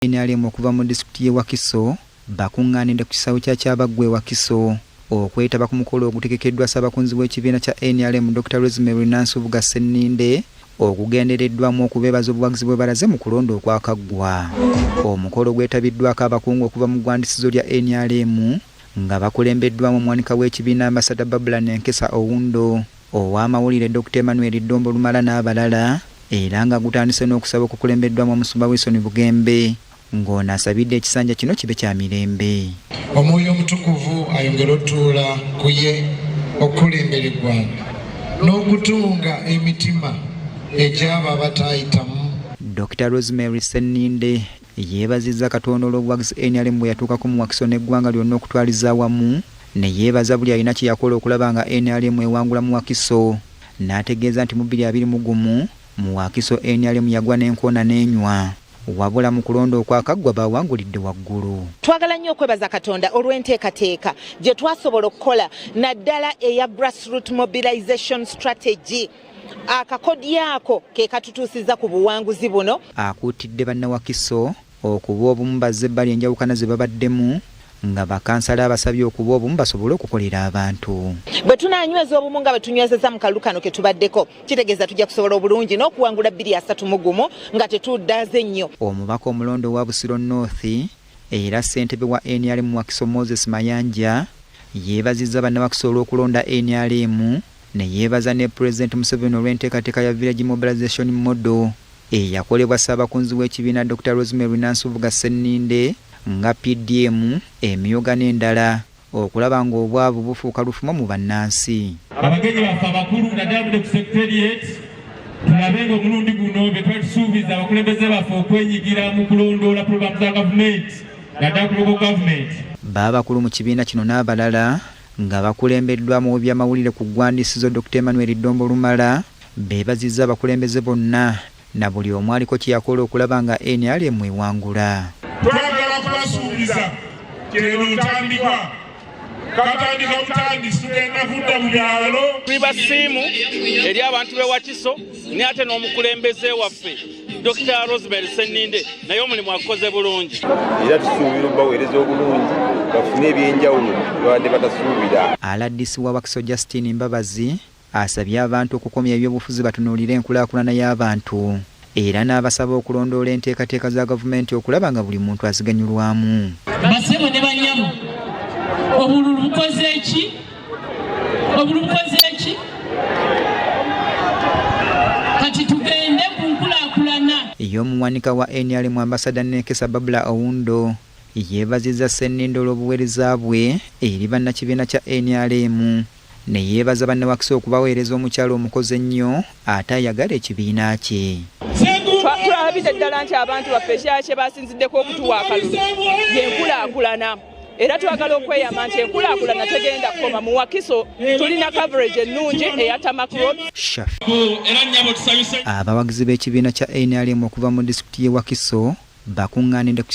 NRM okuva mu disitulikiti y'e Wakiso bakungaanidde ku kisawo kya Kyabagwe Wakiso okwetaba ku mukolo ogutegekeddwa Ssaabakunzi w'ekibiina kya NRM Dr. Rosemary Nansubuga Senninde okugendereddwamu okubeebaza obuwagizi bwe balaze mu kulonda okwakaggwa. Omukolo gwetabiddwako abakungu okuva mu ggwandisizo lya NRM nga bakulembeddwamu omuwanika w'ekibiina Ambassador Babula Nenkesa Owundo, ow'amawulire Dr. Emmanuel Dombo Lumala n'abalala, era nga gutandise n'okusaba okukulembeddwamu Omusumba Wilson Bugembe ng'ono asabidde ekisanja kino kibe kya mirembe. Omwoyo omutukuvu ayongera otuula ku ye okukulembera eggwanga n'okutunga emitima egy'abo abatayitamu. Dr. Rosemary Senninde yeebazizza Katonda olw'obuwagizi NRM bwe yatuukako mu Wakiso n'eggwanga lyonna okutwaliza awamu, ne yeebaza buli alina kye yakola okulaba nga NRM ewangula mu Wakiso. N'ategeeza nti mu 2021 mu Wakiso NRM yagwa n'enkoona n'enywa, wabula mu kulonda okwakaggwa bawangulidde waggulu. Twagala nnyo okwebaza Katonda olw'enteekateeka gye twasobola okukola naddala eya grassroot mobilization strategy. Akakodya ako ke katutuusiza ku buwanguzi buno. Akuutidde bannawakiso okuba obumu bazze ebbali enjawukana ze babaddemu, nga bakansala abasabye okuba obumu basobole okukolera abantu. Bwe tunaanyweza obumu nga bwe tunywezezza mu kalulu kano ke tubaddeko, kitegeeza tujja kusobola obulungi n'okuwangula 231 nga tetuddaze nnyo. Omubaka omulondo wa Busiro North era ssentebe wa NRM mu Wakiso Moses Mayanja yeebazizza bannawakiso olw'okulonda NRM, ne yeebaza ne President Museveni olw'enteekateeka ya Village Mobilization Model eyakolebwa Ssaabakunzi w'ekibiina Dr. Rosemary Nansubuga Senninde nga PDM emyoga n'endala okulaba ng'obwavu bufuuka lufumo mu bannansi. Abagenyi baffe abakulu naddala ku Secretariat tulabe ng'omulundi guno bye twali tusuubiza abakulembeze baffe okwenyigira mu kulondoola programu za gavumenti naddala ku local government. Baabakulu mu kibiina kino n'abalala nga bakulembeddwamu ebyamawulire ku ggwandisizo Dr. Emmanuel Dombo Lumala beebazizza abakulembeze bonna na buli omu aliko kye yakola okulaba nga NRM ewangula. Twagala kubasuubiza kyeno ntandikwa katandika butandisi tugenda kudda mu byalo. Tuli basiimu eri abantu b'e Wakiso ne ate n'omukulembeze waffe Dr. Rosemary Senninde naye omulimu akoze bulungi. Era tusuubira obaweereza obulungi bafune ebyenjawulo lwadde batasuubira. Aladdisi wa Wakiso Justin Mbabazi asabye abantu okukomya ebyobufuzi batunuulire enkulaakulana y'abantu, era n'abasaba okulondoola enteekateeka za gavumenti okulaba nga buli muntu aziganyulwamu. Basebo ne banyamu obululu bukoze eki? Obululu bukoze eki? Kati tugende ku nkulaakulana. Ey'omuwanika wa NRM Ambassador Nenkesa Babula Owundo yeebazizza Senninde olw'obuweereza bwe eri bannakibiina kya NRM, ne yeebaza bannawakiso okubaweereza omukyalo omukozi ennyo ate ayagala ekibiina kye. Tulabidde ddala nti abantu baffe ekyala kye basinziddeko okutuwa akalulu y'enkulaakulana, era twagala okweyama nti enkulaakulana tegenda kukoma mu Wakiso. Tulina coverage ennungi eya Tarmac Road. Abawagizi b'ekibiina kya NRM okuva mu disitulikiti y'e Wakiso bakungaanidde ku